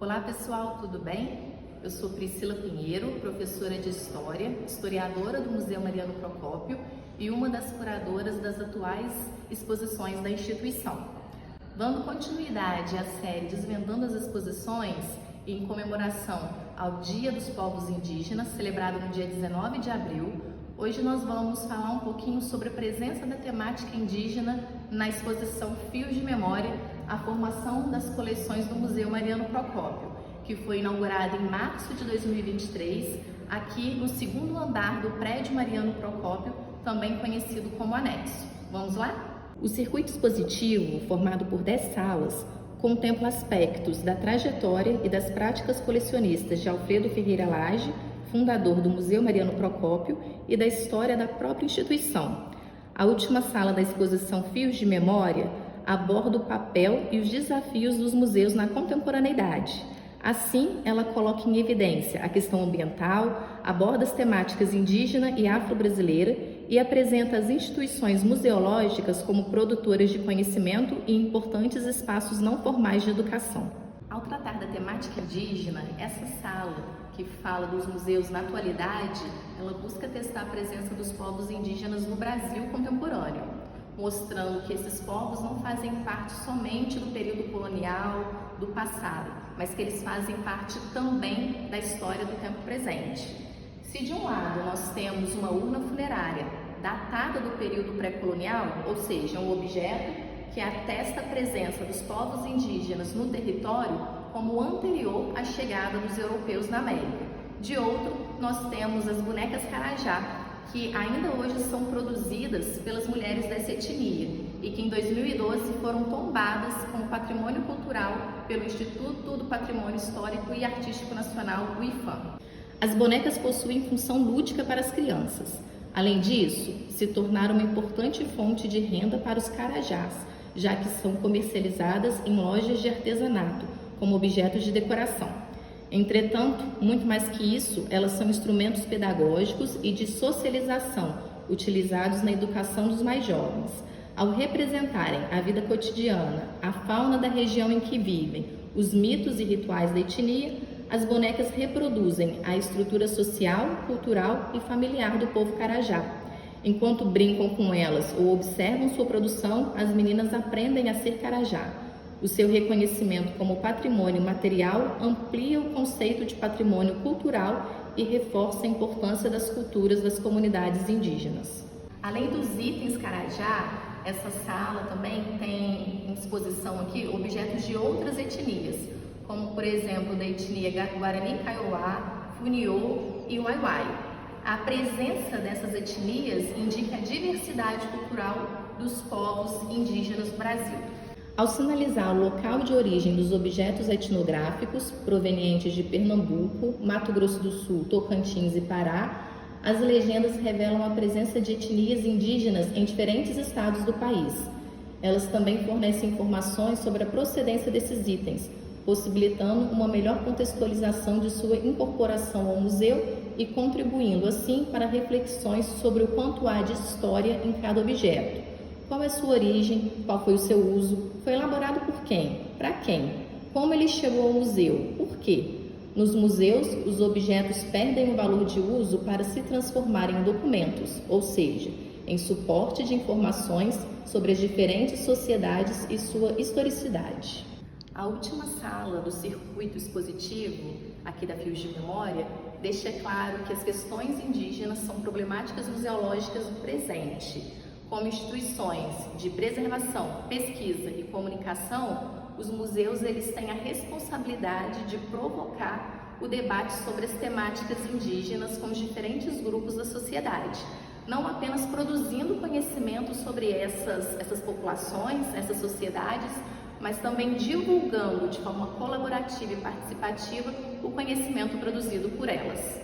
Olá pessoal, tudo bem? Eu sou Priscila Pinheiro, professora de História, historiadora do Museu Mariano Procópio e uma das curadoras das atuais exposições da instituição. Dando continuidade à série Desvendando as Exposições, em comemoração ao Dia dos Povos Indígenas, celebrado no dia 19 de abril, hoje nós vamos falar um pouquinho sobre a presença da temática indígena na exposição Fios de Memória, a formação das coleções do Museu Mariano Procópio, que foi inaugurada em março de 2023, aqui no segundo andar do prédio Mariano Procópio, também conhecido como Anexo. Vamos lá? O circuito expositivo, formado por 10 salas, contempla aspectos da trajetória e das práticas colecionistas de Alfredo Ferreira Lage, fundador do Museu Mariano Procópio, e da história da própria instituição. A última sala da exposição Fios de Memória aborda o papel e os desafios dos museus na contemporaneidade. Assim, ela coloca em evidência a questão ambiental, aborda as temáticas indígena e afro-brasileira e apresenta as instituições museológicas como produtoras de conhecimento e importantes espaços não formais de educação. Ao tratar da temática indígena, essa sala, que fala dos museus na atualidade, ela busca testar a presença dos povos indígenas no Brasil contemporâneo, mostrando que esses povos não fazem parte somente do período colonial, do passado, mas que eles fazem parte também da história do tempo presente. Se de um lado nós temos uma urna funerária datada do período pré-colonial, ou seja, um objeto que atesta a presença dos povos indígenas no território como anterior à chegada dos europeus na América. De outro, nós temos as bonecas Carajá, que ainda hoje são produzidas pelas mulheres dessa etnia e que em 2012 foram tombadas como patrimônio cultural pelo Instituto do Patrimônio Histórico e Artístico Nacional, o IPHAN. As bonecas possuem função lúdica para as crianças. Além disso, se tornaram uma importante fonte de renda para os carajás, já que são comercializadas em lojas de artesanato, como objetos de decoração. Entretanto, muito mais que isso, elas são instrumentos pedagógicos e de socialização, utilizados na educação dos mais jovens. Ao representarem a vida cotidiana, a fauna da região em que vivem, os mitos e rituais da etnia, as bonecas reproduzem a estrutura social, cultural e familiar do povo carajá. Enquanto brincam com elas ou observam sua produção, as meninas aprendem a ser carajá. O seu reconhecimento como patrimônio material amplia o conceito de patrimônio cultural e reforça a importância das culturas das comunidades indígenas. Além dos itens carajá, essa sala também tem em exposição aqui objetos de outras etnias, como por exemplo da etnia Guarani Kaiowá, Funiô e Waiwai. A presença dessas etnias indica a diversidade cultural dos povos indígenas do Brasil. Ao sinalizar o local de origem dos objetos etnográficos provenientes de Pernambuco, Mato Grosso do Sul, Tocantins e Pará, as legendas revelam a presença de etnias indígenas em diferentes estados do país. Elas também fornecem informações sobre a procedência desses itens, possibilitando uma melhor contextualização de sua incorporação ao museu e contribuindo, assim, para reflexões sobre o quanto há de história em cada objeto. Qual é sua origem? Qual foi o seu uso? Foi elaborado por quem? Para quem? Como ele chegou ao museu? Por quê? Nos museus, os objetos perdem o valor de uso para se transformarem em documentos, ou seja, em suporte de informações sobre as diferentes sociedades e sua historicidade. A última sala do circuito expositivo, aqui da Fios de Memória, deixa claro que as questões indígenas são problemáticas museológicas do presente. Como instituições de preservação, pesquisa e comunicação, os museus eles têm a responsabilidade de provocar o debate sobre as temáticas indígenas com os diferentes grupos da sociedade, não apenas produzindo conhecimento sobre essas populações, essas sociedades, mas também divulgando de forma colaborativa e participativa o conhecimento produzido por elas.